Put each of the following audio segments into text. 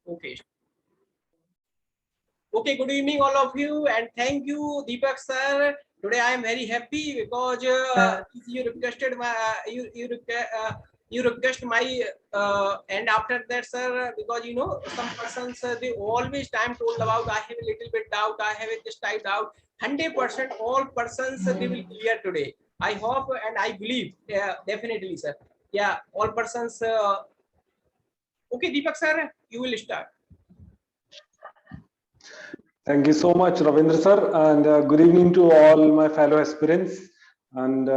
Okay. Okay, good evening all of you, and thank you Deepak sir. Today I am very happy because you requested my you request my and after that sir, because you know some persons they always time told about I have a little bit doubt, I have a just type doubt. 100% all persons they will clear today. I hope and I believe definitely sir. Yeah, all persons. Okay, Deepak sir, you will start. Thank you so much, Ravindra sir, and good evening to all my fellow aspirants. And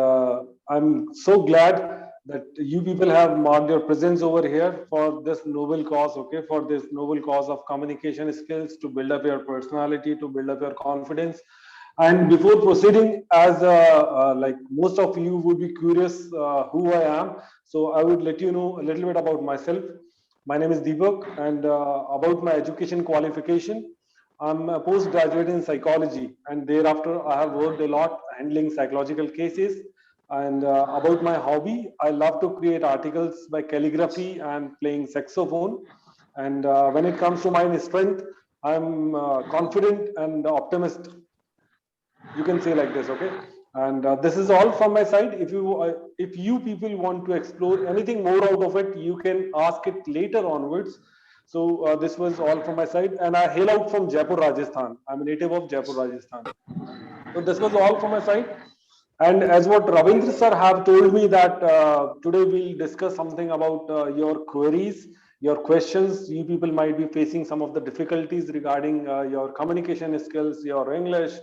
I'm so glad that you people have marked your presence over here for this noble cause, okay, for this noble cause of communication skills to build up your personality, to build up your confidence. And before proceeding, as like most of you would be curious who I am, so I would let you know a little bit about myself. My name is Deepak, and about my education qualification. I'm a postgraduate in psychology, and thereafter I have worked a lot handling psychological cases. And about my hobby, I love to create articles by calligraphy and playing saxophone. And when it comes to my strength, I'm confident and optimist. You can say like this, okay? And this is all from my side. If you people want to explore anything more out of it, you can ask it later onwards. So this was all from my side, and I hail out from Jaipur, Rajasthan. I'm a native of Jaipur, Rajasthan. So this was all from my side. And as what Ravindra sir have told me that today we'll discuss something about your queries, your questions. You people might be facing some of the difficulties regarding your communication skills, your English,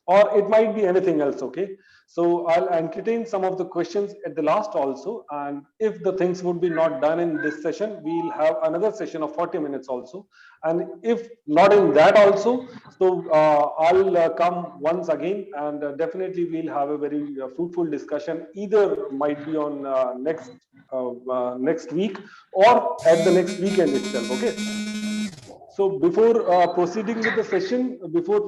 or it might be anything else, okay? So I'll entertain some of the questions at the last also, and if the things would be not done in this session, we'll have another session of 40 minutes also, and if not in that also, so I'll come once again, and definitely we'll have a very fruitful discussion, either might be on next week or at the next weekend itself, okay? So before proceeding with the session, before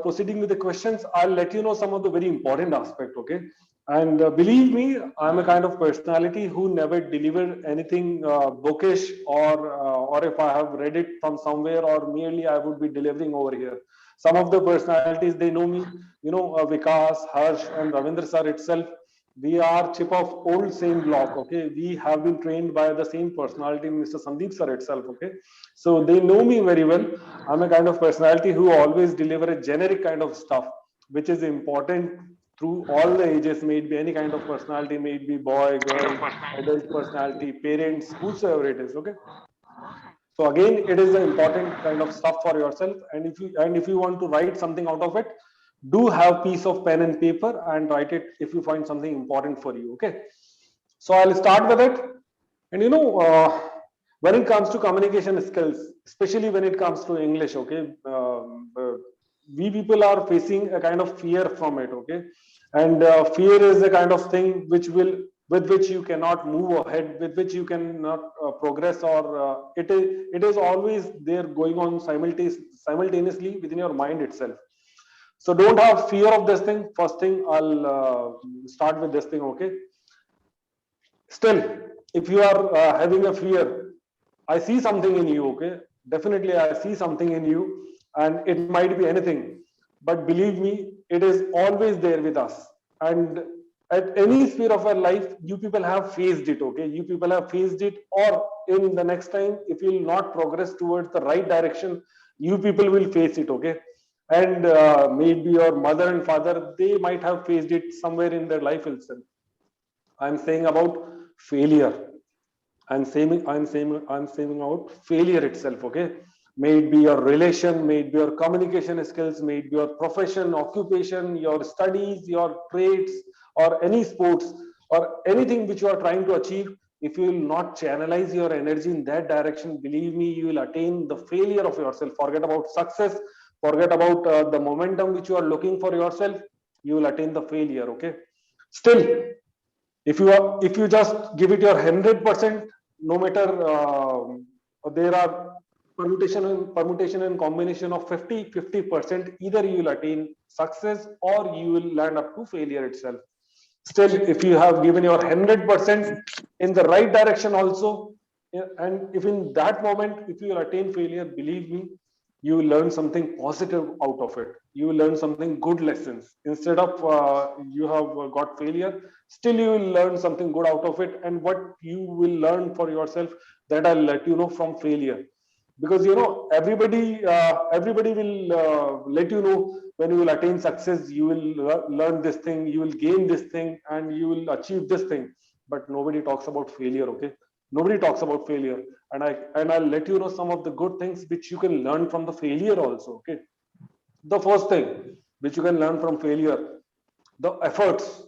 proceeding with the questions, I'll let you know some of the very important aspect, okay? And believe me, I'm a kind of personality who never deliver anything bookish, or if I have read it from somewhere, or merely I would be delivering over here. Some of the personalities, they know me, you know, Vikas, Harsh, and Ravindra sir itself. We are chip of old same block, okay? We have been trained by the same personality, Mr. Sandeep sir itself, okay? So they know me very well. I'm a kind of personality who always deliver a generic kind of stuff, which is important through all the ages, may it be any kind of personality, may it be boy, girl, adult personality, parents, whosoever it is, okay? So again, it is an important kind of stuff for yourself. And if you want to write something out of it, do have piece of pen and paper and write it if you find something important for you, okay? So I'll start with it. And you know, when it comes to communication skills, especially when it comes to English, okay, we people are facing a kind of fear from it, okay? And fear is a kind of thing with which you cannot move ahead, with which you cannot progress, or it is always there going on simultaneously within your mind itself. So don't have fear of this thing. First thing, I'll start with this thing, okay? Still, if you are having a fear, I see something in you, okay? Definitely, I see something in you, and it might be anything. But believe me, it is always there with us. And at any sphere of our life, you people have faced it, okay? You people have faced it, or in the next time, if you will not progress towards the right direction, you people will face it, okay? And maybe your mother and father, they might have faced it somewhere in their life itself. I'm saying about failure. I'm saying out failure itself, okay? May it be your relation, may it be your communication skills, may it be your profession, occupation, your studies, your trades, or any sports, or anything which you are trying to achieve. If you will not channelize your energy in that direction, believe me, you will attain the failure of yourself. Forget about success, forget about the momentum which you are looking for yourself, you will attain the failure, okay? Still, if you just give it your 100%, no matter there are permutation and combination of 50-50%, either you will attain success or you will land up to failure itself. Still, if you have given your 100% in the right direction also, And if in that moment, if you will attain failure, believe me, you will learn something positive out of it. You will learn something good lessons. Instead of you have got failure, still you will learn something good out of it. And what you will learn for yourself, that I'll let you know from failure. Because everybody will let you know when you will attain success, you will learn this thing, you will gain this thing, and you will achieve this thing. But nobody talks about failure. Okay, nobody talks about failure. I'll let you know some of the good things which you can learn from the failure also. Okay, the first thing which you can learn from failure, the efforts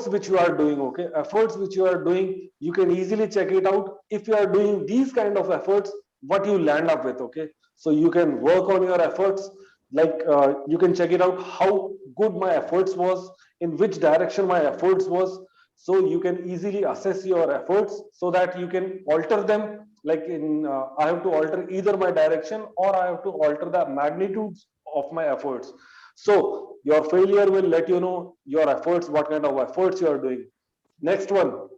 which you are doing. Okay, efforts which you are doing, you can easily check it out. If you are doing these kind of efforts, what you land up with. Okay, so you can work on your efforts. Like you can check it out how good my efforts was, in which direction my efforts was. So you can easily assess your efforts so that you can alter them. Like in I have to alter either my direction, or I have to alter the magnitudes of my efforts. So your failure will let you know your efforts, what kind of efforts you are doing. Next one,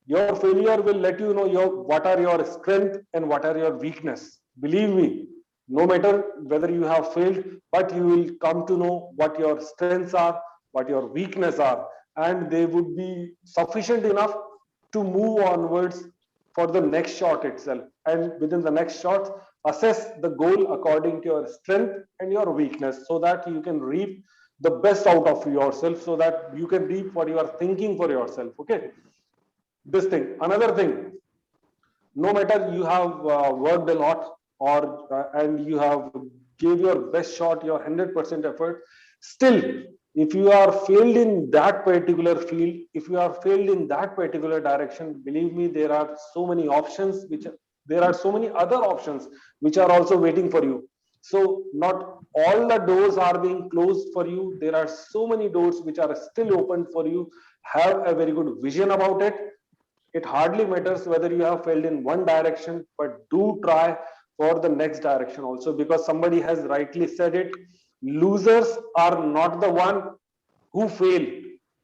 your failure will let you know your what are your strength and what are your weakness. Believe me, no matter whether you have failed, but you will come to know what your strengths are, what your weakness are, and they would be sufficient enough to move onwards for the next shot itself. And within the next shot, assess the goal according to your strength and your weakness, so that you can reap the best out of yourself, so that you can reap what you are thinking for yourself. Okay, this thing. Another thing, no matter you have worked a lot, or and you have gave your best shot, your 100% effort, still if you are failed in that particular field, if you are failed in that particular direction, believe me, there are so many options which there are so many other options which are also waiting for you. So not all the doors are being closed for you. There are so many doors which are still open for you. Have a very good vision about it. It hardly matters whether you have failed in one direction, but do try for the next direction also, because somebody has rightly said it. Losers are not the one who fail,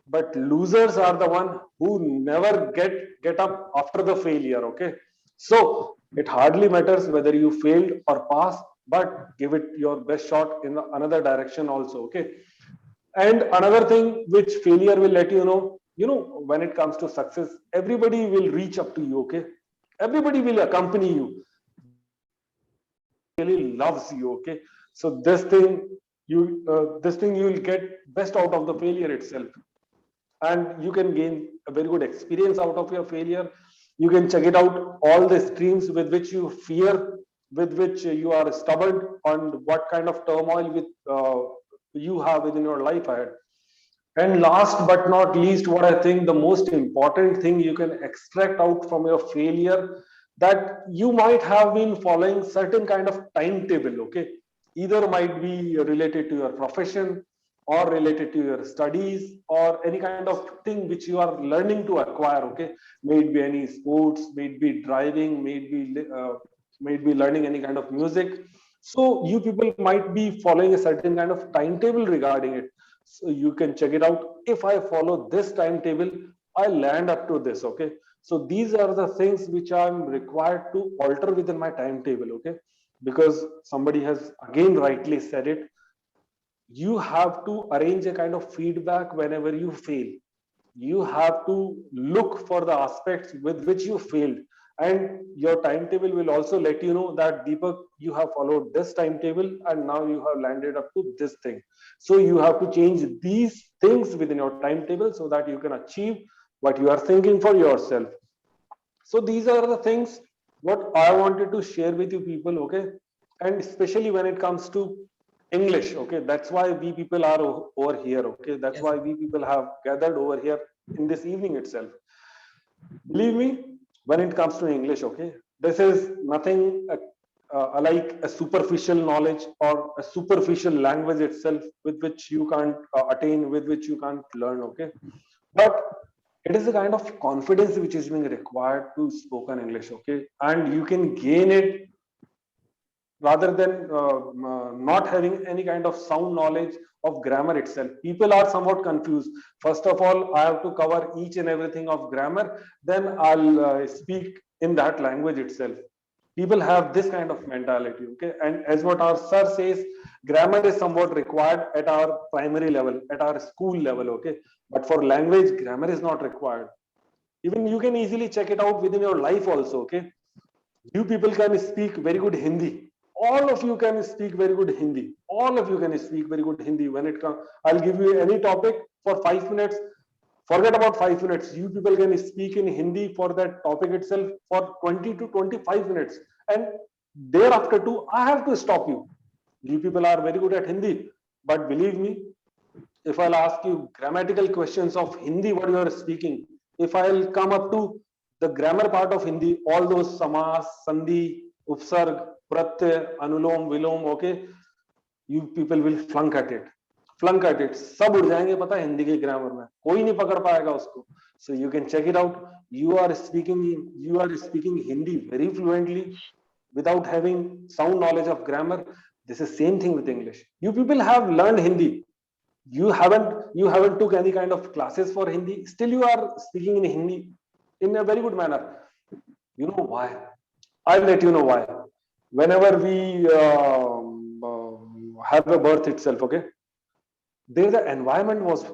but losers are the one who never get up after the failure. Okay, so it hardly matters whether you failed or passed, but give it your best shot in another direction also. Okay, and another thing which failure will let you know, when it comes to success, everybody will reach up to you. Okay, everybody will accompany you, really loves you. Okay, so this thing you will get best out of the failure itself, and you can gain a very good experience out of your failure. You can check it out, all the streams with which you fear, with which you are stubborn, and what kind of turmoil with you have within your life ahead. And last but not least, what I think the most important thing you can extract out from your failure, that you might have been following certain kind of timetable. Okay, either might be related to your profession, or related to your studies, or any kind of thing which you are learning to acquire. Okay, may it be any sports, may it be driving, may it be learning any kind of music. So you people might be following a certain kind of timetable regarding it. So you can check it out. If I follow this timetable, I land up to this. Okay, so these are the things which I'm required to alter within my timetable. Okay, because somebody has again rightly said it, you have to arrange a kind of feedback whenever you fail. You have to look for the aspects with which you failed, and your timetable will also let you know that, Deepak, you have followed this timetable and now you have landed up to this thing. So you have to change these things within your timetable so that you can achieve what you are thinking for yourself. So these are the things what I wanted to share with you people. Okay, and especially when it comes to English. Okay, that's why we people are over here. Okay, that's Yes. why we people have gathered over here in this evening itself. Believe me, when it comes to English, okay, this is nothing like a superficial knowledge or a superficial language itself, with which you can't attain, with which you can't learn. Okay, but it is a kind of confidence which is being required to spoken English. Okay, and you can gain it rather than not having any kind of sound knowledge of grammar itself. People are somewhat confused. First of all, I have to cover each and everything of grammar, then I'll speak in that language itself. People have this kind of mentality, okay? And as what our sir says, grammar is somewhat required at our primary level, at our school level, okay? But for language, grammar is not required. Even you can easily check it out within your life also, okay? You people can speak very good Hindi. All of you can speak very good Hindi. All of you can speak very good Hindi when it comes. I'll give you any topic for 5 minutes. Forget about 5 minutes. You people can speak in Hindi for that topic itself for 20 to 25 minutes. And thereafter too, I have to stop you. You people are very good at Hindi. But believe me, if I'll ask you grammatical questions of Hindi, what you are speaking, if I'll come up to the grammar part of Hindi, all those samas, sandhi, upsarg, pratyay, anulom, vilom, okay, you people will flunk at it. Flunk at it. सब उड़ जाएंगे पता है हिंदी के grammar में, कोई नहीं पकड़ पाएगा उसको. So you can check it out. You are speaking Hindi very fluently without having sound knowledge of grammar. This is same thing with English. You people have learned Hindi. You haven't took any kind of classes for Hindi. Still you are speaking in Hindi in a very good manner. You know why? I'll let you know why. Whenever we have a birth itself, okay, there the environment was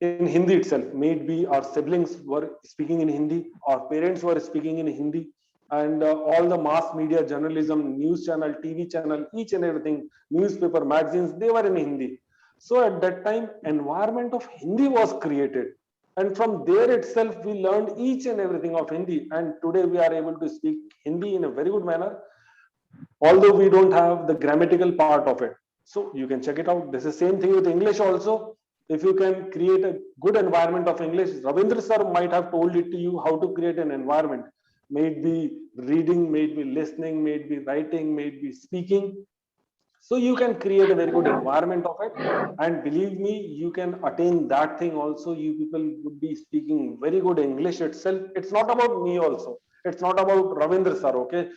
in Hindi itself. Maybe our siblings were speaking in Hindi, our parents were speaking in Hindi, and all the mass media, journalism, news channel, TV channel, each and everything, newspaper, magazines, they were in Hindi. So at that time, environment of Hindi was created. And from there itself, we learned each and everything of Hindi. And today we are able to speak Hindi in a very good manner, although we don't have the grammatical part of it. So you can check it out. This is same thing with English also. If you can create a good environment of English, Ravindra sir might have told it to you how to create an environment. May it be reading, may it be listening, may it be writing, may it be speaking. So you can create a very good environment of it, and believe me, you can attain that thing also. You people would be speaking very good English itself. It's not about me also. It's not about Ravindra sir, okay?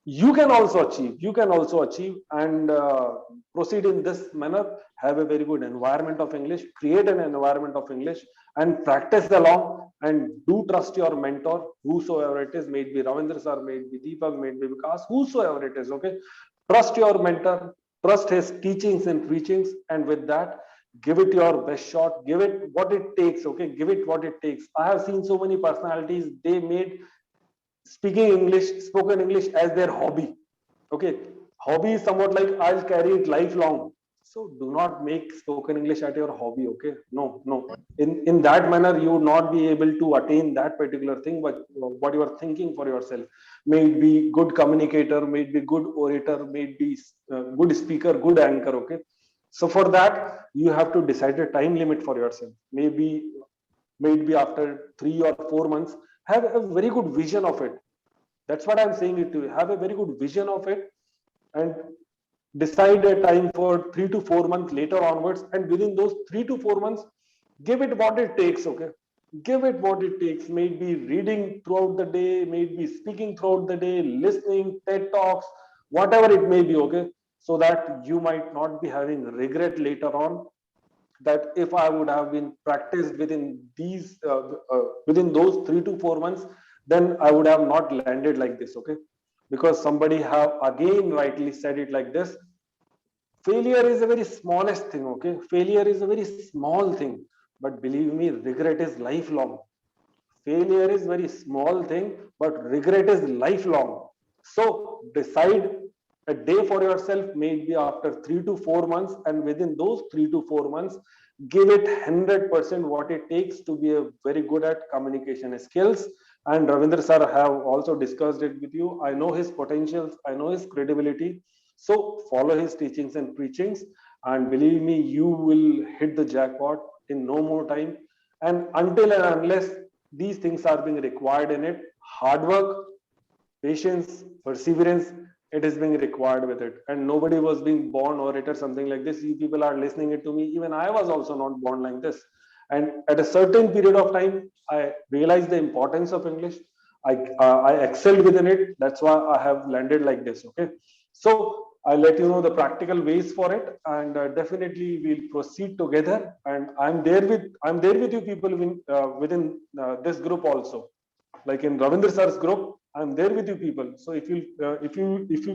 You can also achieve and proceed in this manner. Have a very good environment of English, create an environment of English, and practice along, and do trust your mentor, whosoever it is, may it be Ravindra sir, may it be Deepak, may it be Vikas, whosoever it is, okay? Trust your mentor, trust his teachings and preachings, and with that, give it your best shot, give it what it takes, okay? Give it what it takes. I have seen so many personalities, they made spoken English as their hobby. Okay, hobby is somewhat like I'll carry it lifelong. So do not make spoken English at your hobby. Okay, no. In that manner, you would not be able to attain that particular thing. But what you are thinking for yourself, may it be good communicator, may it be good orator, may it be good speaker, good anchor. Okay, so for that you have to decide a time limit for yourself. Maybe after 3 or 4 months, have a very good vision of it. That's what I'm saying it to you. Have a very good vision of it, and decide a time for 3 to 4 months later onwards. And within those 3 to 4 months, give it what it takes. Okay, give it what it takes. May it be reading throughout the day, may it be speaking throughout the day, listening, TED talks, whatever it may be. Okay, so that you might not be having regret later on, that if I would have been practiced within within those 3 to 4 months, then I would have not landed like this. Okay, because somebody have again rightly said it like this: failure is a very smallest thing. Okay, failure is a very small thing, but believe me, regret is lifelong. Failure is very small thing, but regret is lifelong. So decide a day for yourself, maybe after 3 to 4 months, and within those 3 to 4 months, give it 100% what it takes to be a very good at communication skills. And Ravindra sir have also discussed it with you. I know his potentials, I know his credibility. So follow his teachings and preachings, and believe me, you will hit the jackpot in no more time. And until and unless these things are being required in it, hard work, patience, perseverance, it is being required with it. And nobody was being born orator, something like this. You people are listening it to me. Even I was also not born like this. And at a certain period of time, I realized the importance of English. I excelled within it. That's why I have landed like this. Okay, so I'll let you know the practical ways for it, and definitely we'll proceed together. And I'm there with you people within this group also. like in Ravindra sir's group, I'm there with you people. So if you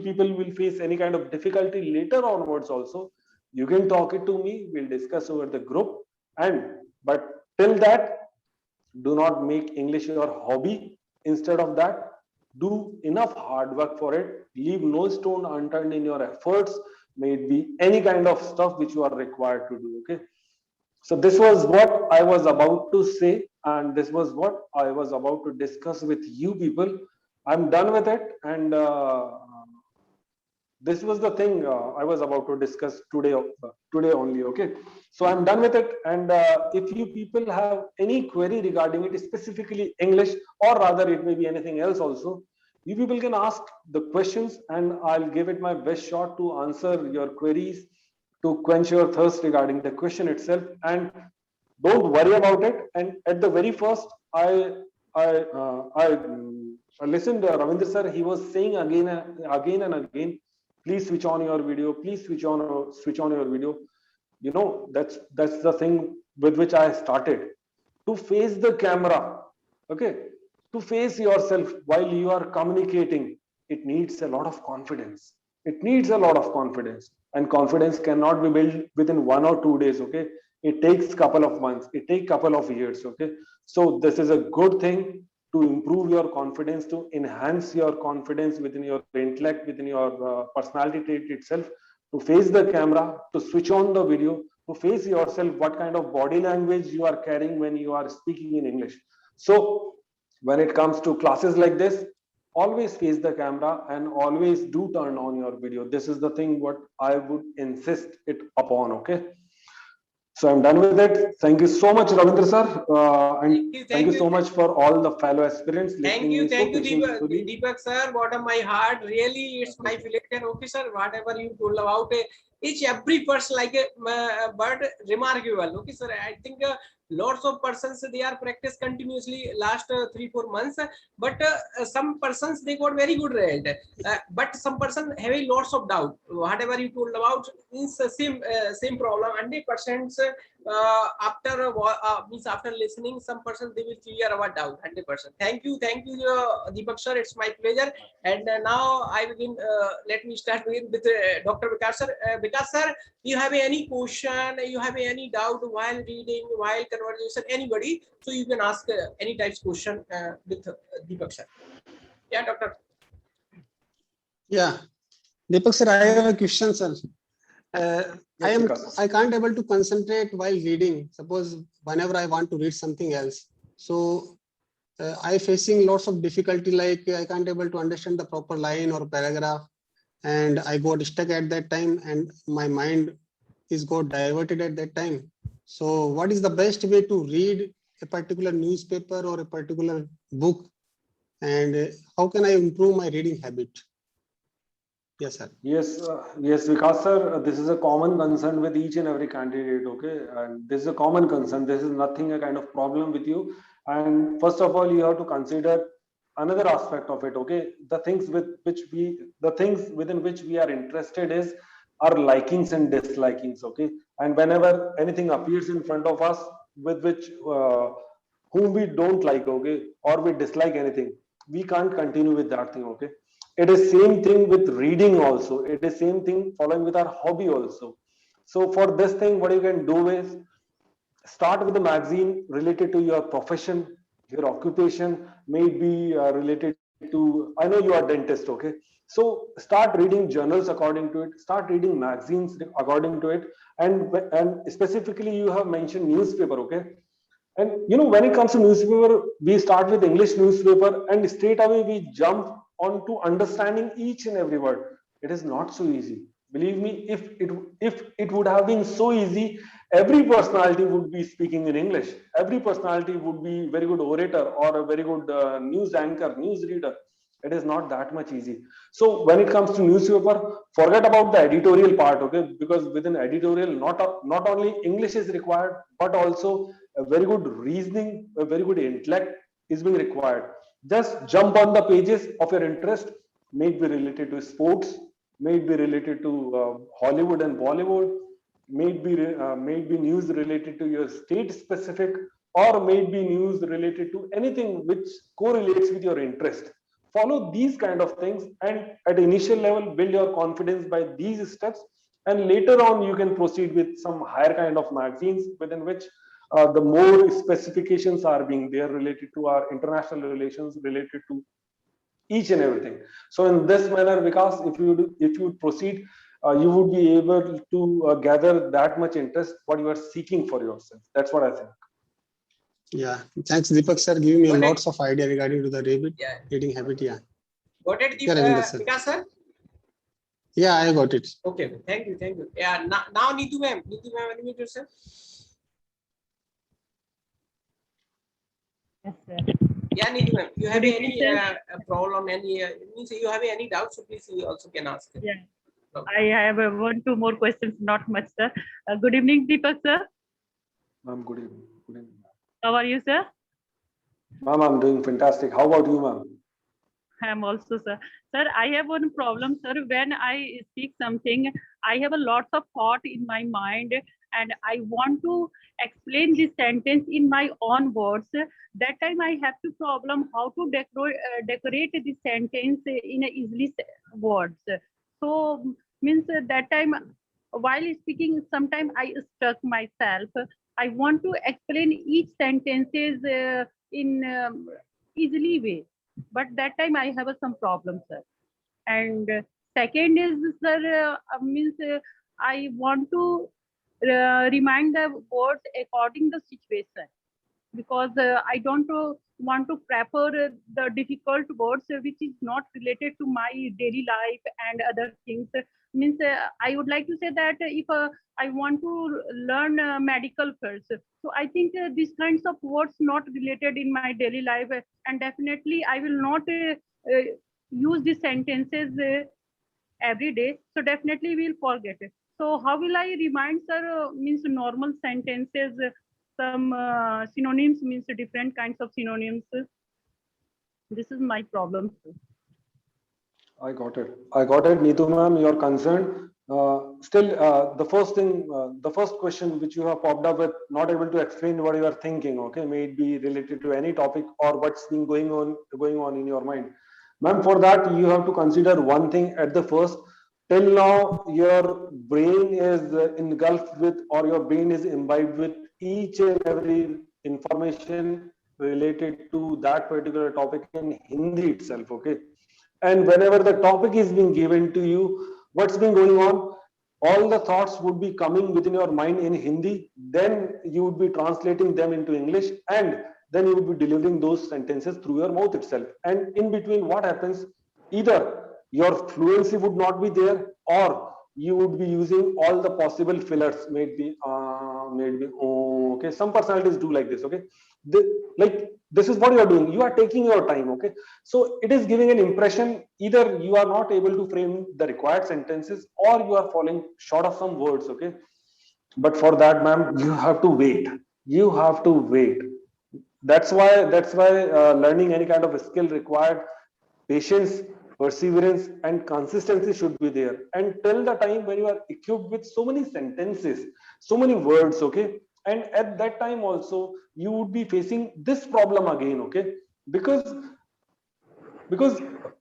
people will face any kind of difficulty later onwards also, you can talk it to me. We'll discuss over the group. And but till that, do not make English your hobby. Instead of that, do enough hard work for it. Leave no stone unturned in your efforts. May it be any kind of stuff which you are required to do. Okay. So this was what I was about to say, and this was what I was about to discuss with you people. I'm done with it, and this was the thing I was about to discuss today. Today only, okay. So I'm done with it, and if you people have any query regarding it, specifically English, or rather it may be anything else also, you people can ask the questions, and I'll give it my best shot to answer your queries, to quench your thirst regarding the question itself, and don't worry about it. And at the very first, I listened to Ravindra sir. He was saying again and again, please switch on your video. Please switch on your video. You know, that's the thing with which I started, to face the camera. Okay, to face yourself while you are communicating. It needs a lot of confidence. It needs a lot of confidence, and confidence cannot be built within 1 or 2 days. Okay, it takes couple of months. It takes couple of years. Okay, so this is a good thing to improve your confidence, to enhance your confidence within your intellect, within your personality trait itself, to face the camera, to switch on the video, to face yourself, what kind of body language you are carrying when you are speaking in English. So when it comes to classes like this, always face the camera and always do turn on your video. This is the thing what I would insist it upon. Okay, so I'm done with it. Thank you so much, Ravindra sir, and thank you so much for all the fellow aspirants listening me so patiently. Deepak sir. Bottom my heart, really, it's my pleasure. Okay, sir, whatever you told about each every person like a bird, remarkable. Okay, sir, I think lots of persons they are practice continuously last 3-4 months, but some persons they got very good result, but some person having lots of doubt. Whatever you told about is same problem. 100% after means after listening, some person they will clear our doubt 100%. Thank you, Deepak sir. It's my pleasure. And now I begin. Let me start with Dr. Vikas sir. Vikas sir, you have any question? You have any doubt while reading, while conversation? Anybody? So you can ask any types question with Deepak sir. Yeah, doctor. Yeah, Deepak sir, I have a question, sir. I can't able to concentrate while reading. Suppose whenever I want to read something else, so I facing lots of difficulty. Like I can't able to understand the proper line or paragraph, and I got stuck at that time, and my mind is got diverted at that time. So, what is the best way to read a particular newspaper or a particular book, and how can I improve my reading habit? Yes, sir. Yes, yes, Vikas sir, this is a common concern with each and every candidate, okay? And this is a common concern. This is nothing a kind of problem with you. And first of all, you have to consider another aspect of it, okay? The things within which we are interested is our likings and dislikings, okay? And whenever anything appears in front of us with which whom we don't like, okay, or we dislike anything, we can't continue with that thing, okay? It is same thing with reading also. It is same thing following with our hobby also. So for this thing, what you can do is start with a magazine related to your profession, your occupation, may be related to, I know you are dentist, okay? So start reading journals according to it, start reading magazines according to it. And specifically you have mentioned newspaper, okay? And you know, when it comes to newspaper, we start with English newspaper and straight away we jump on to understanding each and every word. It is not so easy. Believe me, if it would have been so easy, every personality would be speaking in English. Every personality would be very good orator or a very good news anchor, news reader. It is not that much easy. So when it comes to newspaper, forget about the editorial part, okay? Because within editorial, not only English is required, but also a very good reasoning, a very good intellect is being required. Just jump on the pages of your interest, may it be related to sports, may it be related to Hollywood and Bollywood, may it be news related to your state specific, or maybe news related to anything which correlates with your interest. Follow these kind of things, and at initial level build your confidence by these steps, and later on you can proceed with some higher kind of magazines within which the more specifications are being there related to our international relations, related to each and everything. So in this manner, because if you proceed, you would be able to gather that much interest what you are seeking for yourself. That's what I think. Yeah, thanks Deepak sir, giving me Got it. lots of idea regarding to the Yeah. reading habit. Yeah, Got it, Yeah, Ravinder sir. Vikas sir? yeah, I got it. Okay, thank you, thank you. Yeah, now Neetu ma'am, unmute yourself. Yes, sir. Yeah, Neetu ma'am, you have Good any evening, problem, any means you have any doubts, so please you also can ask. Yeah. Okay. I have two more questions, not much, sir. Good evening, Deepak sir. Ma'am, good evening. Good evening. How are you, sir? Ma'am, I'm doing fantastic. How about you, ma'am? I am also, sir. Sir, I have one problem, sir. When I speak something, I have a lot of thought in my mind, and I want to explain this sentence in my own words. That time I have to problem how to decorate this sentence in a easily words. So means that time while speaking, sometimes I stuck myself. I want to explain each sentences in easily way, but that time I have some problem, sir. And second is, sir, means I want to remind the words according the situation, because I don't want to prefer the difficult words which is not related to my daily life and other things. Means I would like to say that if I want to learn medical fields, so I think these kinds of words not related in my daily life, and definitely I will not use these sentences every day. So definitely we'll forget it. So how will I remind, sir? Means normal sentences, some synonyms, means different kinds of synonyms. This is my problem, sir. I got it. I got it, Neetu ma'am. You're concerned. Still, the first thing, the first question which you have popped up with, not able to explain what you are thinking. Okay, may it be related to any topic or what's been going on in your mind, ma'am. For that, you have to consider one thing at the first. Till now, your brain is engulfed with, or your brain is imbibed with each and every information related to that particular topic in Hindi itself. Okay, and whenever the topic is being given to you, what's been going on, all the thoughts would be coming within your mind in Hindi, then you would be translating them into English, and then you would be delivering those sentences through your mouth itself. And in between, what happens, either your fluency would not be there, or you would be using all the possible fillers, maybe oh, okay, some personalities do like this. Okay, like this is what you are doing, you are taking your time. Okay, so it is giving an impression either you are not able to frame the required sentences, or you are falling short of some words. Okay, but for that, ma'am, you have to wait. You have to wait. That's why learning any kind of a skill required patience, perseverance, and consistency should be there. And till the time when you are equipped with so many sentences, so many words. Okay, and at that time also you would be facing this problem again. Okay, because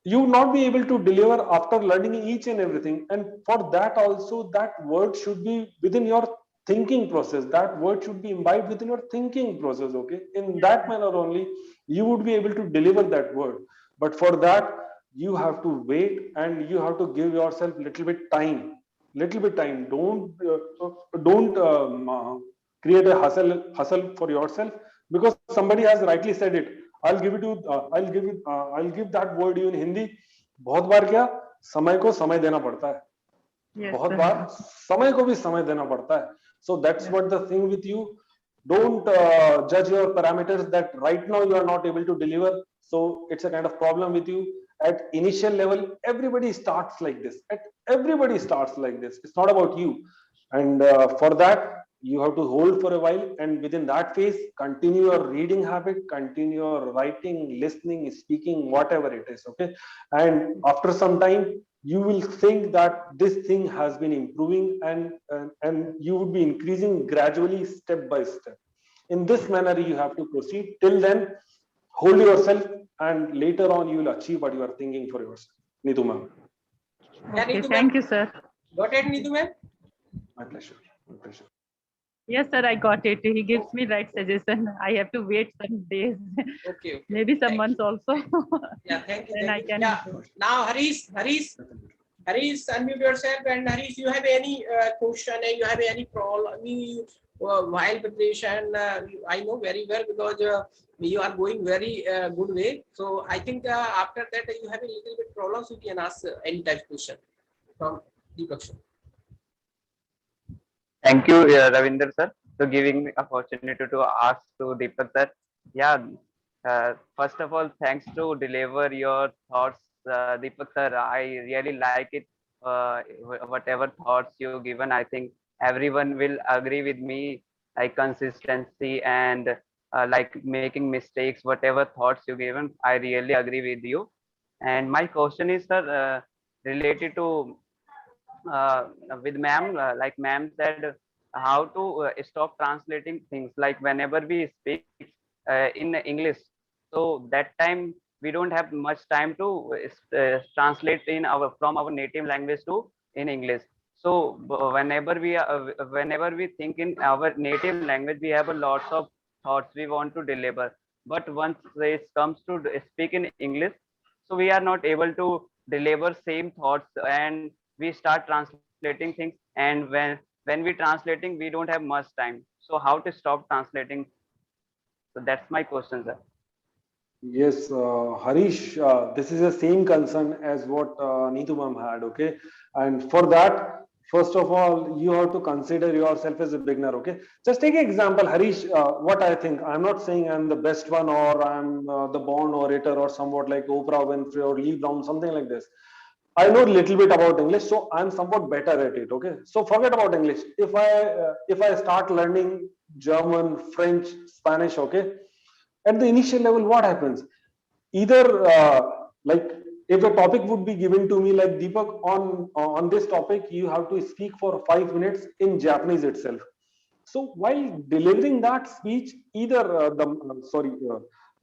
you would not be able to deliver after learning each and everything. And for that also, that word should be within your thinking process, that word should be imbibed within your thinking process. Okay, in that manner only you would be able to deliver that word. But for that, you have to wait, and you have to give yourself little bit time. Don't create a hustle for yourself, because somebody has rightly said it. I'll give that word you in Hindi. बहुत बार क्या, समय को समय देना पड़ता है. Yes, बहुत sir. बार समय को भी समय देना पड़ता है. So that's Yeah. what the thing with you. Don't judge your parameters that right now you are not able to deliver. So it's a kind of problem with you. At initial level, everybody starts like this. Everybody starts like this. It's not about you. And for that, you have to hold for a while. And within that phase, continue your reading habit, continue your writing, listening, speaking, whatever it is. Okay. And after some time, you will think that this thing has been improving, and you would be increasing gradually, step by step. In this manner, you have to proceed. Till then, hold yourself, and later on, you will achieve what you are thinking for yourself. Neetu ma'am. Yeah, Okay, Neetu thank ma'am. you, sir. Got it, Neetu ma'am? My pleasure. My pleasure. Yes, sir, I got it. He gives me right suggestion. I have to wait some days, Okay, okay. maybe some Thank months you. also. Yeah, thank you. Then Thank I you. can. Yeah. Now, Harish, unmute yourself. And Harish, you have any question? You have any problem? While preparation, I know very well because you are going very good way. So I think after that you have a little bit problems. You can ask any type of question from Deepak sir. Thank you, Ravinder sir, to giving me opportunity to ask to Deepak sir. Yeah, first of all, thanks to deliver your thoughts, Deepak sir. I really like it. Whatever thoughts you given, I think everyone will agree with me. Like consistency and like making mistakes, whatever thoughts you given, I really agree with you. And my question is, sir, related to uh, with ma'am, like ma'am said, how to stop translating things. Like whenever we speak in English, so that time we don't have much time to translate in our from our native language to in English. So whenever we think in our native language, we have a lots of thoughts we want to deliver. But once it comes to speak in English, so we are not able to deliver same thoughts, and we start translating things, and when we translating we don't have much time. So how to stop translating? So that's my question, sir. Yes, Harish, this is the same concern as what Neetu ma'am had, okay? And for that, first of all, you have to consider yourself as a beginner, okay? Just take an example, Harish, what I think. I'm not saying I'm the best one or I'm the born orator or somewhat like Oprah Winfrey or Lee Brown, something like this. I know a little bit about English, so I'm somewhat better at it, okay? So forget about English. If I start learning German, French, Spanish, okay? At the initial level, what happens? Either like if a topic would be given to me like Deepak on this topic, you have to speak for 5 minutes in Japanese itself. So while delivering that speech, either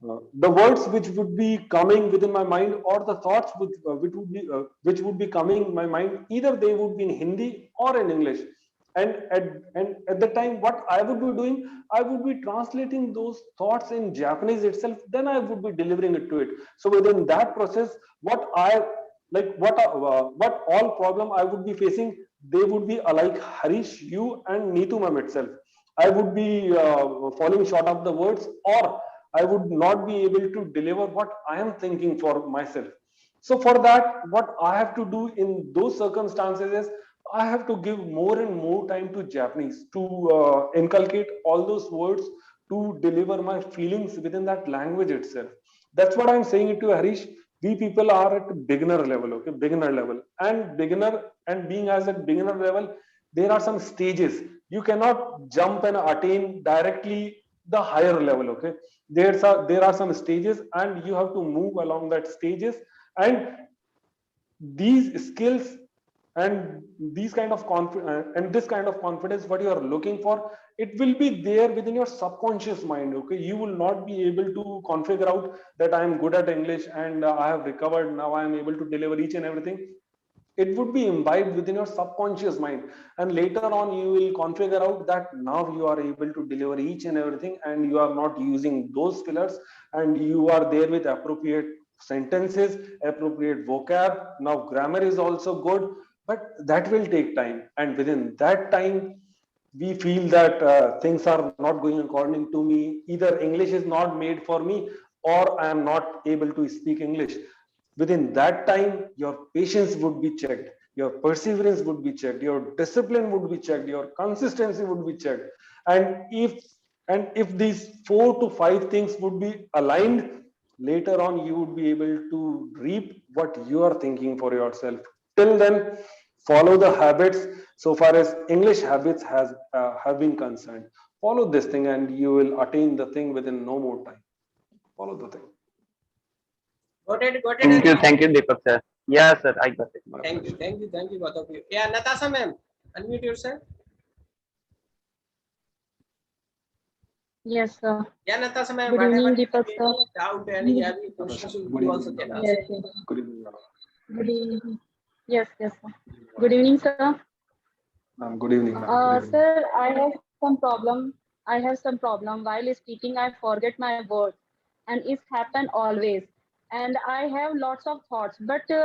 the words which would be coming within my mind or the thoughts which would be coming in my mind, either they would be in Hindi or in English. And at the time, what I would be doing, I would be translating those thoughts in Japanese itself. Then I would be delivering it to it. So within that process, what all problem I would be facing, they would be like Harish, you and Neetu ma'am itself. I would be falling short of the words, or I would not be able to deliver what I am thinking for myself. So for that, what I have to do in those circumstances is I have to give more and more time to Japanese to inculcate all those words to deliver my feelings within that language itself. That's what I'm saying it to Harish. We people are at beginner level, okay, beginner level, and being as at beginner level, there are some stages. You cannot jump and attain directly the higher level, okay. There are some stages, and you have to move along that stages, and these skills and these kind of and this kind of confidence what you are looking for, it will be there within your subconscious mind, okay. You will not be able to configure out that I am good at English and I have recovered, now I am able to deliver each and everything. It would be imbibed within your subconscious mind, and later on you will configure out that now you are able to deliver each and everything, and you are not using those fillers, and you are there with appropriate sentences, appropriate vocab. Now grammar is also good, but that will take time, and within that time we feel that things are not going according to me. Either English is not made for me, or I am not able to speak English. Within that time, your patience would be checked, your perseverance would be checked, your discipline would be checked, your consistency would be checked. And if these 4 to 5 things would be aligned, later on you would be able to reap what you are thinking for yourself. Till then, follow the habits. So far as English habits have been concerned, follow this thing and you will attain the thing within no more time. Follow the thing. Got it, Harish. Thank you, Deepak sir. Yeah, sir, I got it. My Thank you, pleasure. thank you, both of you. Yeah, Natasha ma'am, unmute yourself. Yes, sir. Yeah, Natasha, ma'am. Good evening, Whatever Deepak, sir. doubt, any other questions, you also can ask. Yes, yes. Good evening, madam. Good evening. Yes, yes, sir. Good evening, sir. Ma'am, good evening, ma'am. Good evening. Sir, I have some problem. I have some problem while speaking. I forget my words, and it's happened always. And I have lots of thoughts, but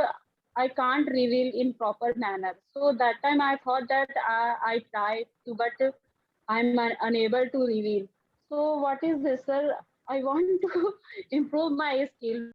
I can't reveal in proper manner. So that time I thought that I tried to, but I'm unable to reveal. So what is this, sir? I want to improve my skill.